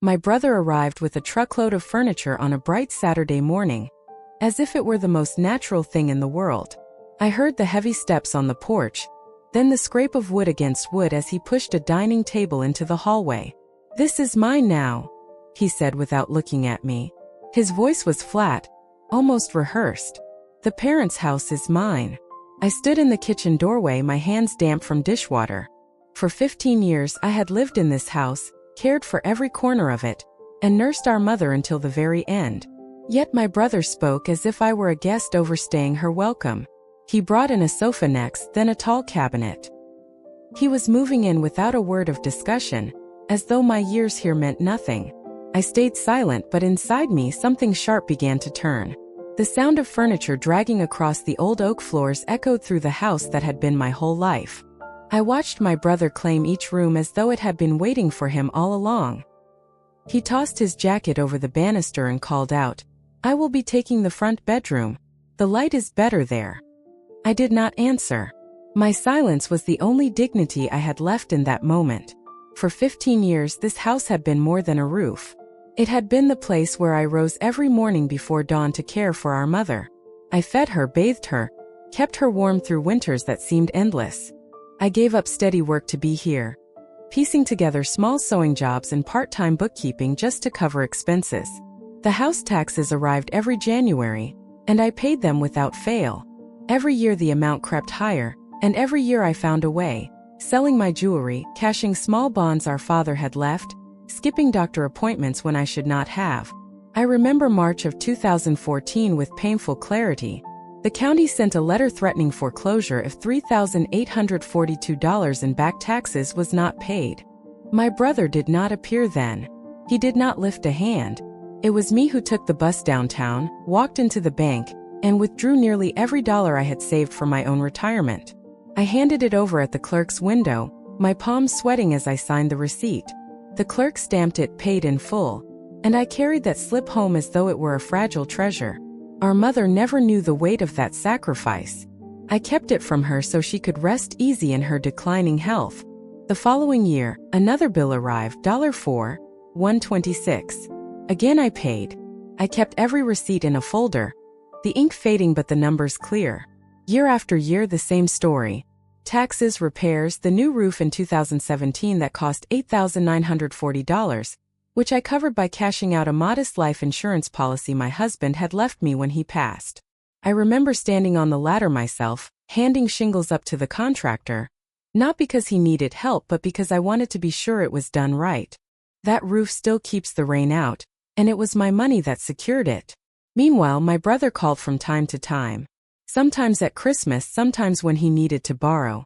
My brother arrived with a truckload of furniture on a bright Saturday morning, as if it were the most natural thing in the world. I heard the heavy steps on the porch, then the scrape of wood against wood as he pushed a dining table into the hallway. "This is mine now," he said without looking at me. His voice was flat, almost rehearsed. "The parents' house is mine." I stood in the kitchen doorway, my hands damp from dishwater. For 15 years I had lived in this house, cared for every corner of it, and nursed our mother until the very end. Yet my brother spoke as if I were a guest overstaying her welcome. He brought in a sofa next, then a tall cabinet. He was moving in without a word of discussion, as though my years here meant nothing. I stayed silent, but inside me something sharp began to turn. The sound of furniture dragging across the old oak floors echoed through the house that had been my whole life. I watched my brother claim each room as though it had been waiting for him all along. He tossed his jacket over the banister and called out, "I will be taking the front bedroom. The light is better there." I did not answer. My silence was the only dignity I had left in that moment. For 15 years this house had been more than a roof. It had been the place where I rose every morning before dawn to care for our mother. I fed her, bathed her, kept her warm through winters that seemed endless. I gave up steady work to be here, piecing together small sewing jobs and part-time bookkeeping just to cover expenses. The house taxes arrived every January, and I paid them without fail. Every year the amount crept higher, and every year I found a way, selling my jewelry, cashing small bonds our father had left, skipping doctor appointments when I should not have. I remember March of 2014 with painful clarity. The county sent a letter threatening foreclosure if $3,842 in back taxes was not paid. My brother did not appear then. He did not lift a hand. It was me who took the bus downtown, walked into the bank, and withdrew nearly every dollar I had saved for my own retirement. I handed it over at the clerk's window, my palms sweating as I signed the receipt. The clerk stamped it paid in full, and I carried that slip home as though it were a fragile treasure. Our mother never knew the weight of that sacrifice. I kept it from her so she could rest easy in her declining health. The following year, another bill arrived, $4, $126. Again I paid. I kept every receipt in a folder, the ink fading but the numbers clear. Year after year the same story. Taxes, repairs, the new roof in 2017 that cost $8,940, which I covered by cashing out a modest life insurance policy my husband had left me when he passed. I remember standing on the ladder myself, handing shingles up to the contractor, not because he needed help but because I wanted to be sure it was done right. That roof still keeps the rain out, and it was my money that secured it. Meanwhile, my brother called from time to time. Sometimes at Christmas, sometimes when he needed to borrow.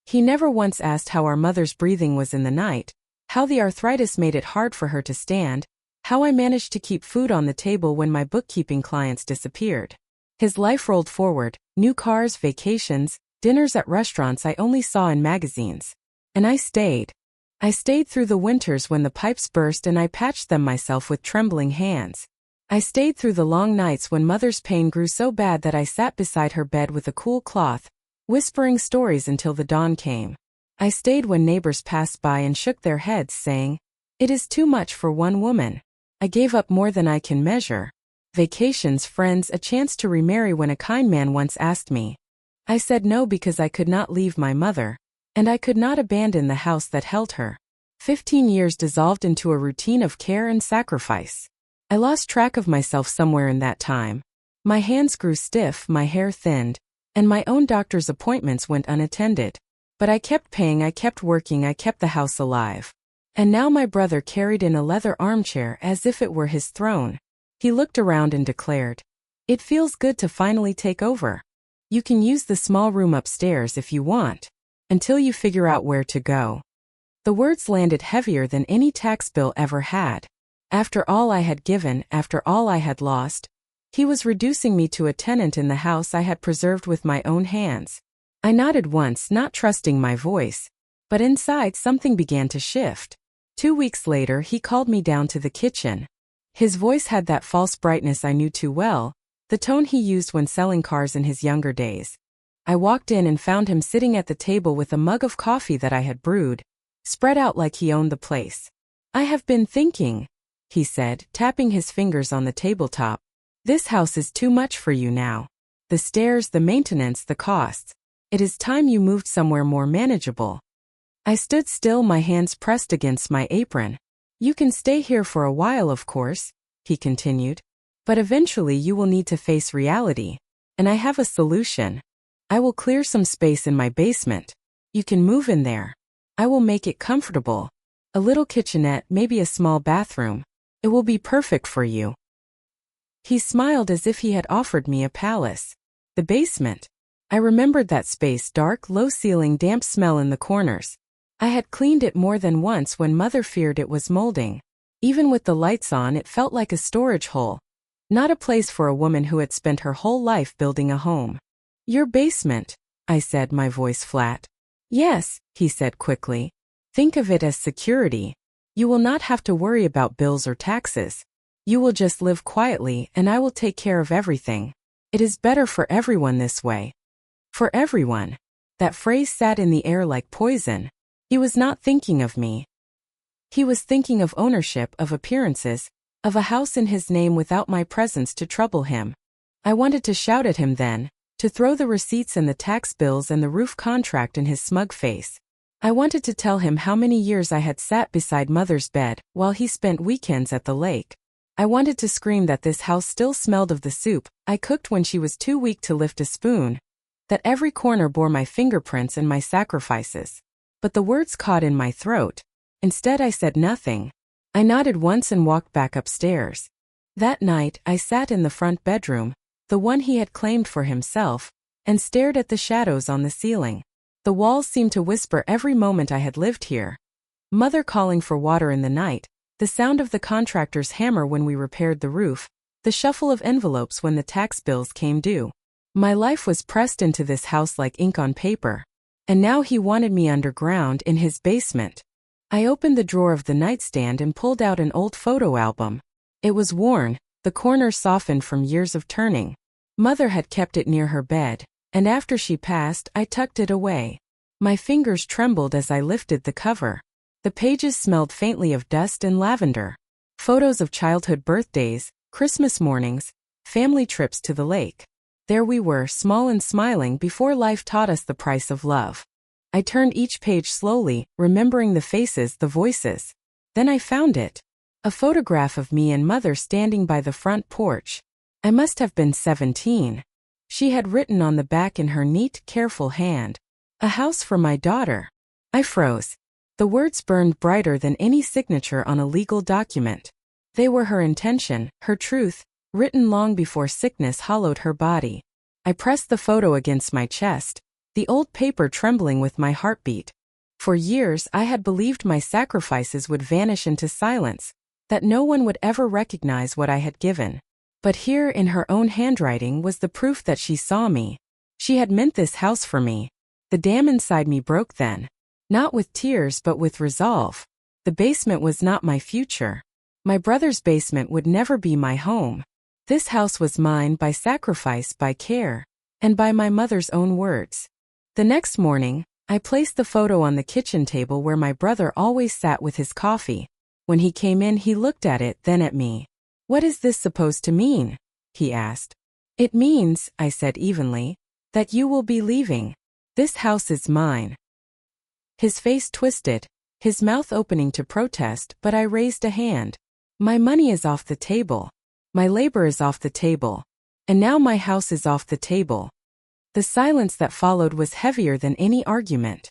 He never once asked how our mother's breathing was in the night, how the arthritis made it hard for her to stand, how I managed to keep food on the table when my bookkeeping clients disappeared. His life rolled forward, new cars, vacations, dinners at restaurants I only saw in magazines. And I stayed. I stayed through the winters when the pipes burst and I patched them myself with trembling hands. I stayed through the long nights when mother's pain grew so bad that I sat beside her bed with a cool cloth, whispering stories until the dawn came. I stayed when neighbors passed by and shook their heads saying, "It is too much for one woman." I gave up more than I can measure. Vacations, friends, a chance to remarry when a kind man once asked me. I said no because I could not leave my mother, and I could not abandon the house that held her. 15 years dissolved into a routine of care and sacrifice. I lost track of myself somewhere in that time. My hands grew stiff, my hair thinned, and my own doctor's appointments went unattended. But I kept paying, I kept working, I kept the house alive. And now my brother carried in a leather armchair as if it were his throne. He looked around and declared, "It feels good to finally take over. You can use the small room upstairs if you want, until you figure out where to go." The words landed heavier than any tax bill ever had. After all I had given, after all I had lost, he was reducing me to a tenant in the house I had preserved with my own hands. I nodded once, not trusting my voice, but inside something began to shift. 2 weeks later he called me down to the kitchen. His voice had that false brightness I knew too well, the tone he used when selling cars in his younger days. I walked in and found him sitting at the table with a mug of coffee that I had brewed, spread out like he owned the place. "I have been thinking," he said, tapping his fingers on the tabletop. This house is too much for you now. The stairs, the maintenance, the costs. It is time you moved somewhere more manageable. I stood still, my hands pressed against my apron. You can stay here for a while, of course, he continued. But eventually you will need to face reality. And I have a solution. I will clear some space in my basement. You can move in there. I will make it comfortable. A little kitchenette, maybe a small bathroom. It will be perfect for you. He smiled as if he had offered me a palace. The basement. I remembered that space, dark, low ceiling, damp smell in the corners. I had cleaned it more than once when Mother feared it was molding. Even with the lights on, it felt like a storage hole. Not a place for a woman who had spent her whole life building a home. Your basement, I said, my voice flat. Yes, he said quickly. Think of it as security. You will not have to worry about bills or taxes. You will just live quietly and I will take care of everything. It is better for everyone this way. For everyone. That phrase sat in the air like poison. He was not thinking of me. He was thinking of ownership, of appearances, of a house in his name without my presence to trouble him. I wanted to shout at him then, to throw the receipts and the tax bills and the roof contract in his smug face. I wanted to tell him how many years I had sat beside Mother's bed while he spent weekends at the lake. I wanted to scream that this house still smelled of the soup I cooked when she was too weak to lift a spoon, that every corner bore my fingerprints and my sacrifices. But the words caught in my throat. Instead, I said nothing. I nodded once and walked back upstairs. That night, I sat in the front bedroom, the one he had claimed for himself, and stared at the shadows on the ceiling. The walls seemed to whisper every moment I had lived here. Mother calling for water in the night, the sound of the contractor's hammer when we repaired the roof, the shuffle of envelopes when the tax bills came due. My life was pressed into this house like ink on paper. And now he wanted me underground in his basement. I opened the drawer of the nightstand and pulled out an old photo album. It was worn, the corners softened from years of turning. Mother had kept it near her bed, and after she passed, I tucked it away. My fingers trembled as I lifted the cover. The pages smelled faintly of dust and lavender. Photos of childhood birthdays, Christmas mornings, family trips to the lake. There we were, small and smiling before life taught us the price of love. I turned each page slowly, remembering the faces, the voices. Then I found it. A photograph of me and Mother standing by the front porch. I must have been 17. She had written on the back in her neat, careful hand, "A house for my daughter." I froze. The words burned brighter than any signature on a legal document. They were her intention, her truth, written long before sickness hollowed her body. I pressed the photo against my chest, the old paper trembling with my heartbeat. For years I had believed my sacrifices would vanish into silence, that no one would ever recognize what I had given. But here in her own handwriting was the proof that she saw me. She had meant this house for me. The dam inside me broke then. Not with tears but with resolve. The basement was not my future. My brother's basement would never be my home. This house was mine by sacrifice, by care, and by my mother's own words. The next morning, I placed the photo on the kitchen table where my brother always sat with his coffee. When he came in, he looked at it, then at me. "What is this supposed to mean?" he asked. "It means," I said evenly, "that you will be leaving. This house is mine." His face twisted, his mouth opening to protest, but I raised a hand. "My money is off the table. My labor is off the table. And now my house is off the table." The silence that followed was heavier than any argument.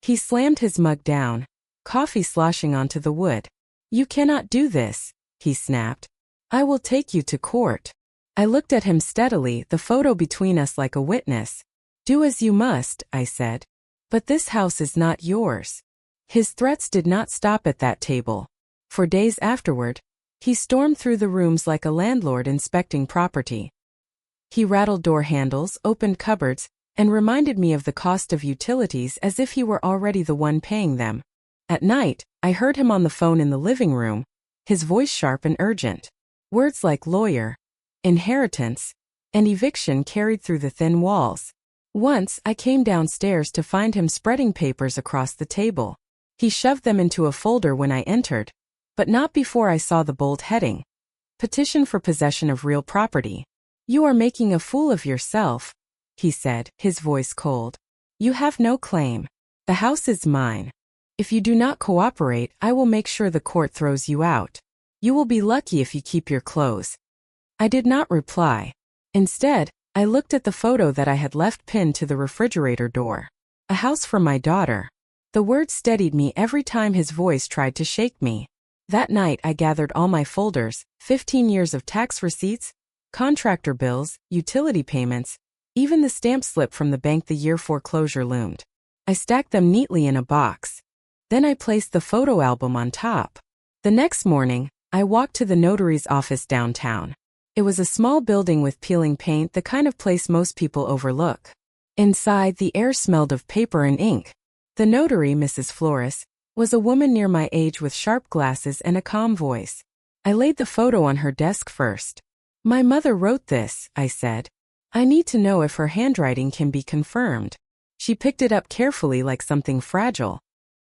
He slammed his mug down, coffee sloshing onto the wood. "You cannot do this," he snapped. "I will take you to court." I looked at him steadily, the photo between us like a witness. "Do as you must," I said. "But this house is not yours." His threats did not stop at that table. For days afterward, he stormed through the rooms like a landlord inspecting property. He rattled door handles, opened cupboards, and reminded me of the cost of utilities as if he were already the one paying them. At night, I heard him on the phone in the living room, his voice sharp and urgent. Words like lawyer, inheritance, and eviction carried through the thin walls. Once, I came downstairs to find him spreading papers across the table. He shoved them into a folder when I entered. but not before I saw the bold heading. Petition for possession of real property. You are making a fool of yourself, he said, his voice cold. You have no claim. The house is mine. If you do not cooperate, I will make sure the court throws you out. You will be lucky if you keep your clothes. I did not reply. Instead, I looked at the photo that I had left pinned to the refrigerator door. A house for my daughter. The words steadied me every time his voice tried to shake me. That night I gathered all my folders, 15 years of tax receipts, contractor bills, utility payments, even the stamp slip from the bank the year foreclosure loomed. I stacked them neatly in a box. Then I placed the photo album on top. The next morning, I walked to the notary's office downtown. It was a small building with peeling paint, the kind of place most people overlook. Inside, the air smelled of paper and ink. The notary, Mrs. Flores, was a woman near my age with sharp glasses and a calm voice. I laid the photo on her desk first. My mother wrote this, I said. I need to know if her handwriting can be confirmed. She picked it up carefully like something fragile.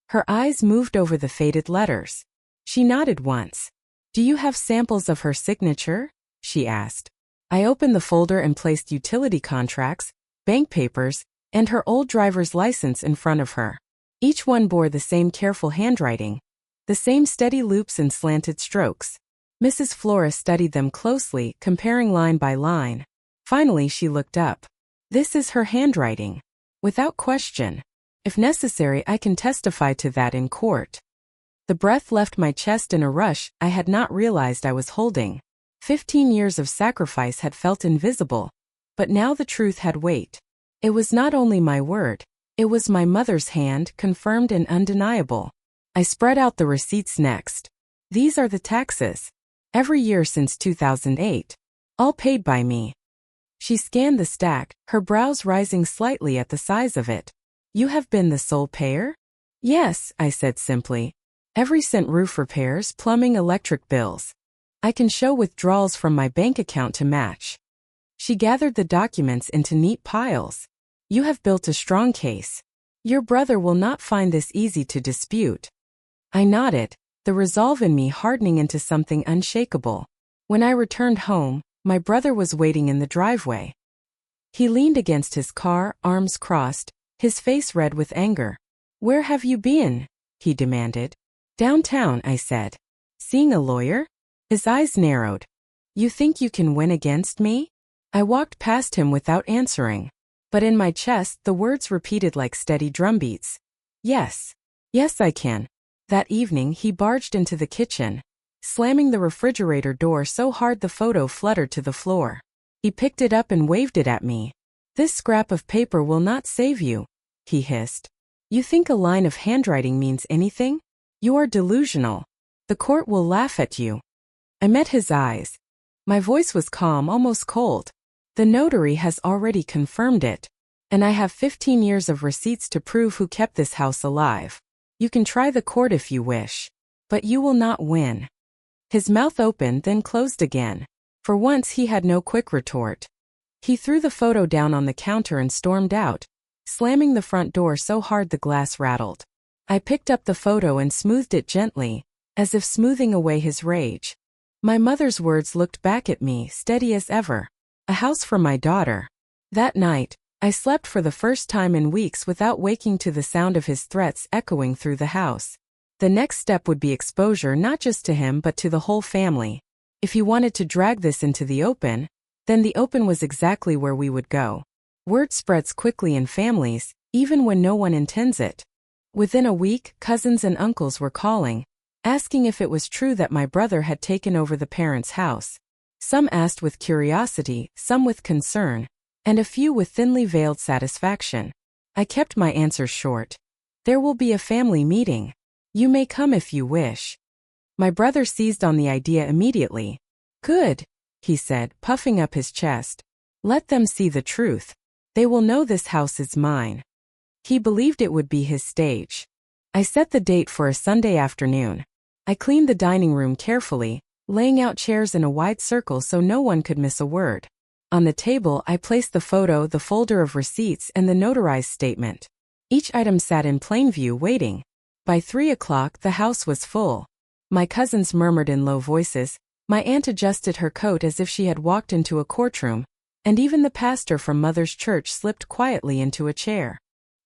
Her eyes moved over the faded letters. She nodded once. Do you have samples of her signature? She asked. I opened the folder and placed utility contracts, bank papers, and her old driver's license in front of her. Each one bore the same careful handwriting, the same steady loops and slanted strokes. Mrs. Flores studied them closely, comparing line by line. Finally, she looked up. This is her handwriting. Without question. If necessary, I can testify to that in court. The breath left my chest in a rush I had not realized I was holding. 15 years of sacrifice had felt invisible, but now the truth had weight. It was not only my word, it was my mother's hand, confirmed and undeniable. I spread out the receipts next. These are the taxes. Every year since 2008. All paid by me. She scanned the stack, her brows rising slightly at the size of it. You have been the sole payer? Yes, I said simply. Every cent: roof repairs, plumbing, electric bills. I can show withdrawals from my bank account to match. She gathered the documents into neat piles. You have built a strong case. Your brother will not find this easy to dispute. I nodded, the resolve in me hardening into something unshakable. When I returned home, my brother was waiting in the driveway. He leaned against his car, arms crossed, his face red with anger. Where have you been? He demanded. Downtown, I said. Seeing a lawyer? His eyes narrowed. You think you can win against me? I walked past him without answering. But in my chest, the words repeated like steady drumbeats. Yes. Yes, I can. That evening, he barged into the kitchen, slamming the refrigerator door so hard the photo fluttered to the floor. He picked it up and waved it at me. This scrap of paper will not save you, he hissed. You think a line of handwriting means anything? You are delusional. The court will laugh at you. I met his eyes. My voice was calm, almost cold. The notary has already confirmed it. And I have 15 years of receipts to prove who kept this house alive. You can try the court if you wish. But you will not win. His mouth opened, then closed again. For once he had no quick retort. He threw the photo down on the counter and stormed out, slamming the front door so hard the glass rattled. I picked up the photo and smoothed it gently, as if smoothing away his rage. My mother's words looked back at me, steady as ever. A house for my daughter. That night, I slept for the first time in weeks without waking to the sound of his threats echoing through the house. The next step would be exposure, not just to him but to the whole family. If he wanted to drag this into the open, then the open was exactly where we would go. Word spreads quickly in families, even when no one intends it. Within a week, cousins and uncles were calling, asking if it was true that my brother had taken over the parents' house. Some asked with curiosity, some with concern, and a few with thinly veiled satisfaction. I kept my answers short. There will be a family meeting. You may come if you wish. My brother seized on the idea immediately. Good, he said, puffing up his chest. Let them see the truth. They will know this house is mine. He believed it would be his stage. I set the date for a Sunday afternoon. I cleaned the dining room carefully, laying out chairs in a wide circle so no one could miss a word. On the table, I placed the photo, the folder of receipts, and the notarized statement. Each item sat in plain view, waiting. By 3 o'clock, the house was full. My cousins murmured in low voices. My aunt adjusted her coat as if she had walked into a courtroom, and even the pastor from Mother's church slipped quietly into a chair.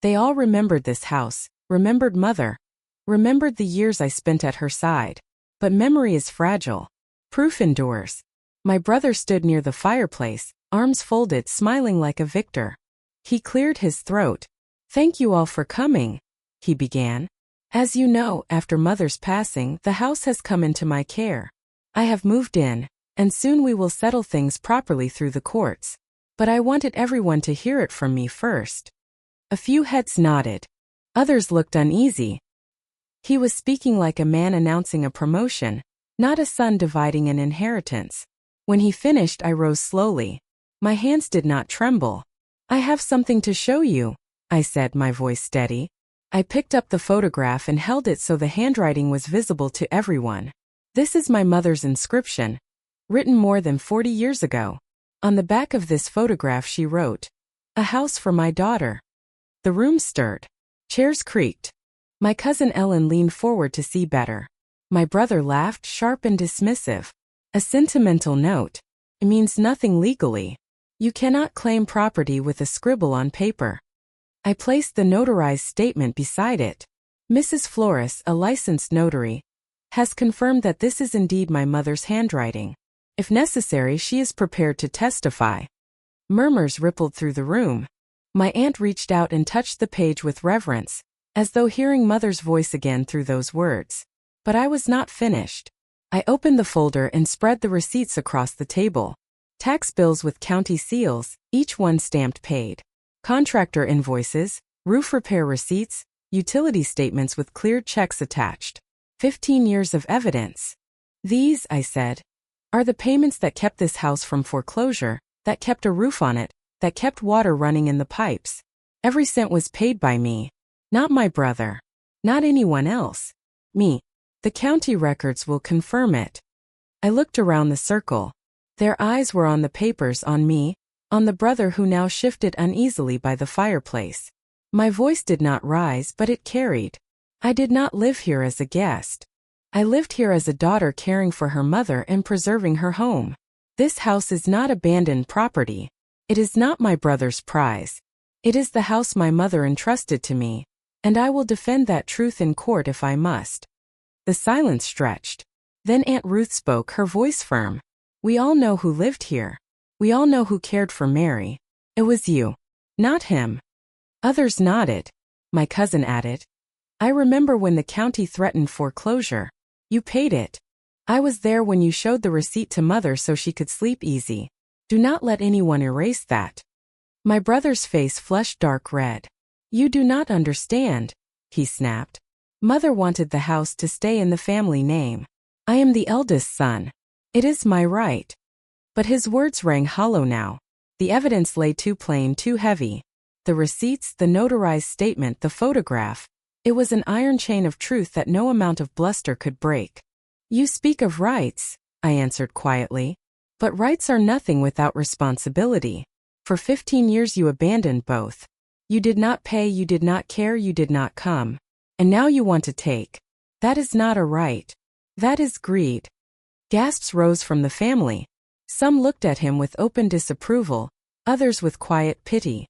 They all remembered this house, remembered Mother, remembered the years I spent at her side. But memory is fragile. Proof endures. My brother stood near the fireplace, arms folded, smiling like a victor. He cleared his throat. "Thank you all for coming," he began. "As you know, after Mother's passing, the house has come into my care. I have moved in, and soon we will settle things properly through the courts. But I wanted everyone to hear it from me first." A few heads nodded. Others looked uneasy. He was speaking like a man announcing a promotion, not a son dividing an inheritance. When he finished, I rose slowly. My hands did not tremble. "I have something to show you," I said, my voice steady. I picked up the photograph and held it so the handwriting was visible to everyone. This is my mother's inscription, written more than 40 years ago. On the back of this photograph she wrote, "A house for my daughter." The room stirred. Chairs creaked. My cousin Ellen leaned forward to see better. My brother laughed, sharp and dismissive. "A sentimental note. It means nothing legally. You cannot claim property with a scribble on paper." I placed the notarized statement beside it. "Mrs. Flores, a licensed notary, has confirmed that this is indeed my mother's handwriting. If necessary, she is prepared to testify." Murmurs rippled through the room. My aunt reached out and touched the page with reverence, as though hearing Mother's voice again through those words. But I was not finished. I opened the folder and spread the receipts across the table. Tax bills with county seals, each one stamped paid. Contractor invoices, roof repair receipts, utility statements with cleared checks attached. 15 years of evidence. "These," I said, "are the payments that kept this house from foreclosure, that kept a roof on it, that kept water running in the pipes. Every cent was paid by me. Not my brother. Not anyone else. Me. The county records will confirm it." I looked around the circle. Their eyes were on the papers, on me, on the brother who now shifted uneasily by the fireplace. My voice did not rise, but it carried. I did not live here as a guest. I lived here as a daughter caring for her mother and preserving her home. This house is not abandoned property. It is not my brother's prize. It is the house my mother entrusted to me, and I will defend that truth in court if I must. The silence stretched. Then Aunt Ruth spoke, her voice firm. "We all know who lived here. We all know who cared for Mary. It was you, not him." Others nodded. My cousin added, "I remember when the county threatened foreclosure. You paid it. I was there when you showed the receipt to Mother so she could sleep easy. Do not let anyone erase that." My brother's face flushed dark red. "You do not understand," he snapped. "Mother wanted the house to stay in the family name. I am the eldest son. It is my right." But his words rang hollow now. The evidence lay too plain, too heavy. The receipts, the notarized statement, the photograph. It was an iron chain of truth that no amount of bluster could break. "You speak of rights," I answered quietly. "But rights are nothing without responsibility. For 15 years you abandoned both. You did not pay, you did not care, you did not come. And now you want to take. That is not a right. That is greed." Gasps rose from the family. Some looked at him with open disapproval, others with quiet pity.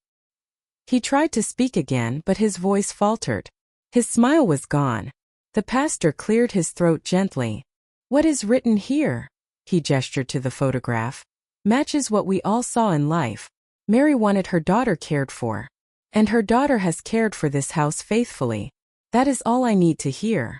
He tried to speak again, but his voice faltered. His smile was gone. The pastor cleared his throat gently. "What is written here?" He gestured to the photograph. "Matches what we all saw in life. Mary wanted her daughter cared for. And her daughter has cared for this house faithfully. That is all I need to hear."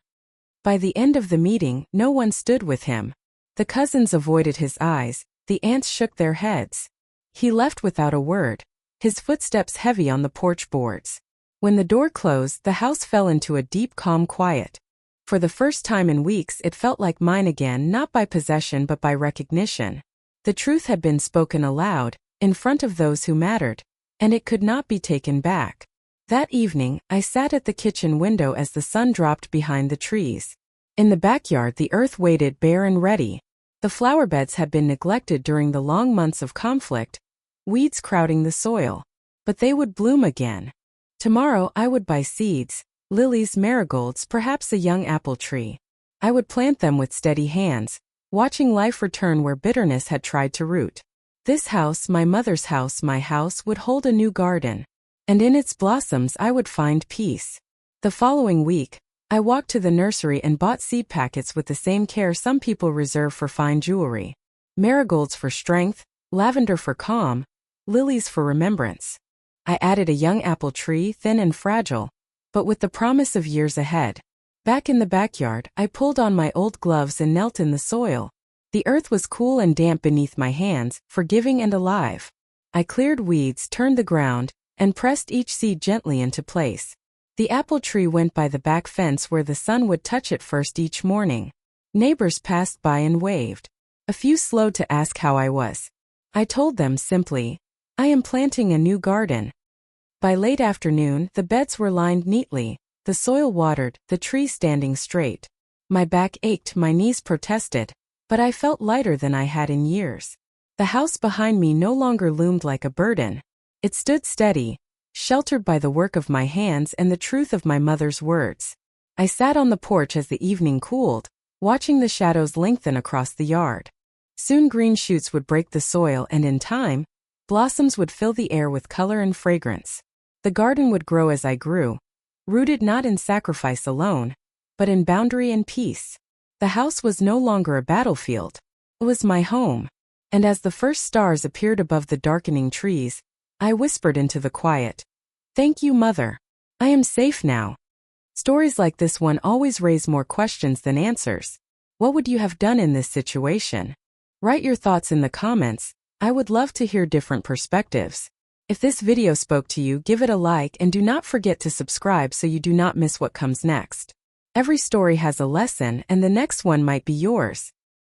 By the end of the meeting, no one stood with him. The cousins avoided his eyes, the aunts shook their heads. He left without a word, his footsteps heavy on the porch boards. When the door closed, the house fell into a deep, calm quiet. For the first time in weeks, it felt like mine again, not by possession but by recognition. The truth had been spoken aloud, in front of those who mattered, and it could not be taken back. That evening, I sat at the kitchen window as the sun dropped behind the trees. In the backyard, the earth waited bare and ready. The flower beds had been neglected during the long months of conflict, weeds crowding the soil. But they would bloom again. Tomorrow I would buy seeds, lilies, marigolds, perhaps a young apple tree. I would plant them with steady hands, watching life return where bitterness had tried to root. This house, my mother's house, my house, would hold a new garden, and in its blossoms I would find peace. The following week, I walked to the nursery and bought seed packets with the same care some people reserve for fine jewelry. Marigolds for strength, lavender for calm, lilies for remembrance. I added a young apple tree, thin and fragile, but with the promise of years ahead. Back in the backyard, I pulled on my old gloves and knelt in the soil. The earth was cool and damp beneath my hands, forgiving and alive. I cleared weeds, turned the ground, and pressed each seed gently into place. The apple tree went by the back fence where the sun would touch it first each morning. Neighbors passed by and waved. A few slowed to ask how I was. I told them simply, I am planting a new garden. By late afternoon, the beds were lined neatly, the soil watered, the tree standing straight. My back ached, my knees protested, but I felt lighter than I had in years. The house behind me no longer loomed like a burden. It stood steady, sheltered by the work of my hands and the truth of my mother's words. I sat on the porch as the evening cooled, watching the shadows lengthen across the yard. Soon green shoots would break the soil and in time, blossoms would fill the air with color and fragrance. The garden would grow as I grew, rooted not in sacrifice alone, but in boundary and peace. The house was no longer a battlefield. It was my home. And as the first stars appeared above the darkening trees, I whispered into the quiet, "Thank you, Mother. I am safe now." Stories like this one always raise more questions than answers. What would you have done in this situation? Write your thoughts in the comments. I would love to hear different perspectives. If this video spoke to you, give it a like and do not forget to subscribe so you do not miss what comes next. Every story has a lesson and the next one might be yours.